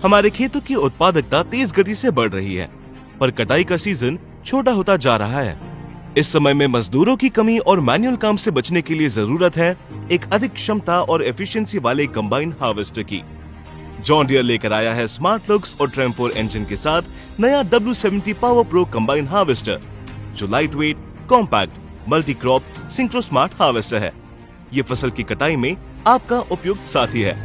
हमारे खेतों की उत्पादकता तेज गति से बढ़ रही है, पर कटाई का सीजन छोटा होता जा रहा है। इस समय में मजदूरों की कमी और मैनुअल काम से बचने के लिए जरूरत है एक अधिक क्षमता और एफिशिएंसी वाले कंबाइन हार्वेस्टर की। जॉन डियर लेकर आया है स्मार्ट लुक्स और ट्रैम 4 इंजन के साथ नया W70 power pro combine harvester, जो light weight, compact, multi crop synchro smart harvester है। ये फसल की कटाई में आपका उपयुक्त साथी है।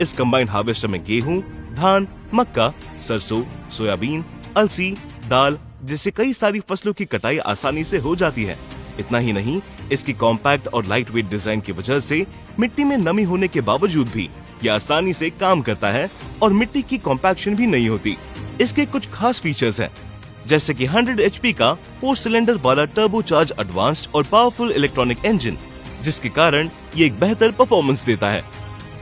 इस कंबाइन हार्वेस्टर में गेहूं, धान, मक्का, सरसों, सोयाबीन, अलसी, दाल जैसे कई सारी फसलों की कटाई आसानी से हो जाती है। इतना ही नहीं, इसकी कॉम्पैक्ट और लाइट वेट डिजाइन की वजह से मिट्टी में नमी होने के बावजूद भी ये आसानी से काम करता है और मिट्टी की कॉम्पैक्शन भी नहीं होती। इसके कुछ खास फीचर्स हैं, जैसे कि 100 HP का 4 सिलेंडर वाला टर्बोचार्ज एडवांस्ड और पावरफुल इलेक्ट्रॉनिक इंजन, जिसके कारण ये एक बेहतर परफॉर्मेंस देता है।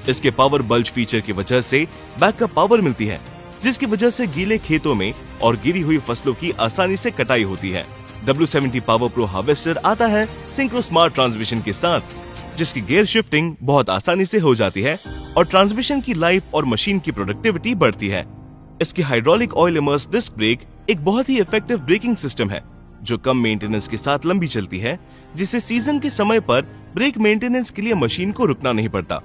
इसके पावर बल्ज फीचर की वजह से बैकअप पावर मिलती है, जिसकी वजह से गीले खेतों में और गिरी हुई फसलों की आसानी से कटाई होती है। W70 पावर प्रो हार्वेस्टर आता है सिंक्रो स्मार्ट ट्रांसमिशन के साथ, जिसकी गियर शिफ्टिंग बहुत आसानी से हो जाती है और ट्रांसमिशन की लाइफ और मशीन की प्रोडक्टिविटी बढ़ती है। इसकी hydraulic oil immersed disc brake एक बहुत ही इफेक्टिव ब्रेकिंग सिस्टम है, जो कम मेंटेनेंस के साथ लंबी चलती है, जिससे सीजन के समय पर ब्रेक मेंटेनेंस के लिए मशीन को रुकना नहीं पड़ता।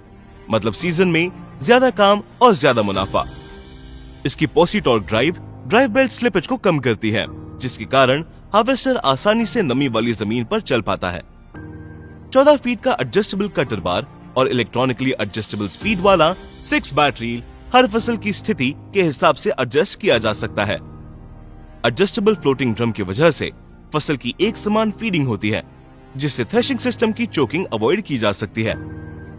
मतलब सीजन में ज्यादा काम और ज्यादा मुनाफा। इसकी posse torque drive belt slippage को कम करती है, जिसके कारण हार्वेस्टर आसानी से नमी वाली जमीन पर चल पाता है। 14 फीट का एडजस्टेबल कटर बार और इलेक्ट्रॉनिकली एडजस्टेबल स्पीड वाला 6 बैटरी हर फसल की स्थिति के हिसाब से एडजस्ट किया जा सकता है। एडजस्टेबल फ्लोटिंग ड्रम की वजह से फसल की एक समान फीडिंग होती है, जिससे थ्रेशिंग सिस्टम की चोकिंग अवॉइड की जा सकती है।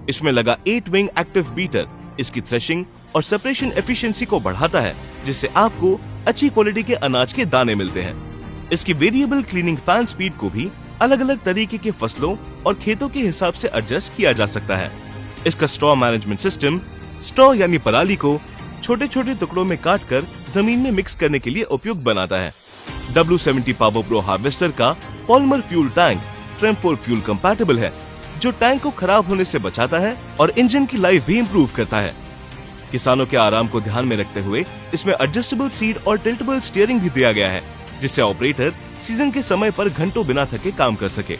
इसमें लगा 8 विंग एक्टिव बीटर इसकी थ्रेशिंग और सेपरेशन एफिशिएंसी को बढ़ाता है, जिससे आपको अच्छी क्वालिटी के अनाज के दाने मिलते हैं। इसकी वेरिएबल क्लीनिंग फैन स्पीड को भी अलग अलग तरीके के फसलों और खेतों के हिसाब से एडजस्ट किया जा सकता है। इसका स्ट्रॉ मैनेजमेंट सिस्टम स्ट्रॉ यानी पराली को छोटे छोटे टुकड़ों में काटकर जमीन में मिक्स करने के लिए उपयुक्त बनाता है। W70 पावर प्रो हार्वेस्टर का polymer fuel tank tram 4 fuel compatible है, जो टैंक को खराब होने से बचाता है और इंजन की लाइफ भी इम्प्रूव करता है। किसानों के आराम को ध्यान में रखते हुए इसमें एडजस्टेबल सीट और टिल्टेबल स्टीयरिंग भी दिया गया है, जिससे ऑपरेटर सीजन के समय पर घंटों बिना थके काम कर सके।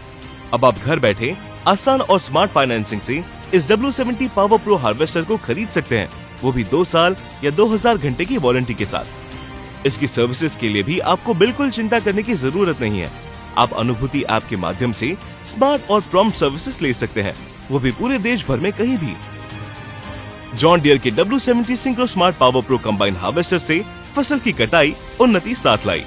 अब आप घर बैठे आसान और स्मार्ट फाइनेंसिंग से इस W70 पावर प्रो हार्वेस्टर को खरीद सकते हैं, वो भी 2 साल या 2000 घंटे की वारंटी के साथ। इसकी सर्विसेज के लिए भी आपको बिल्कुल चिंता करने की जरूरत नहीं है। आप अनुभूति ऐप के माध्यम से स्मार्ट और प्रॉम्प्ट सर्विसेज ले सकते हैं, वो भी पूरे देश भर में कहीं भी। जॉन डियर के W70 synchro smart power pro combine harvester से फसल की कटाई उन्नति साथ लाई।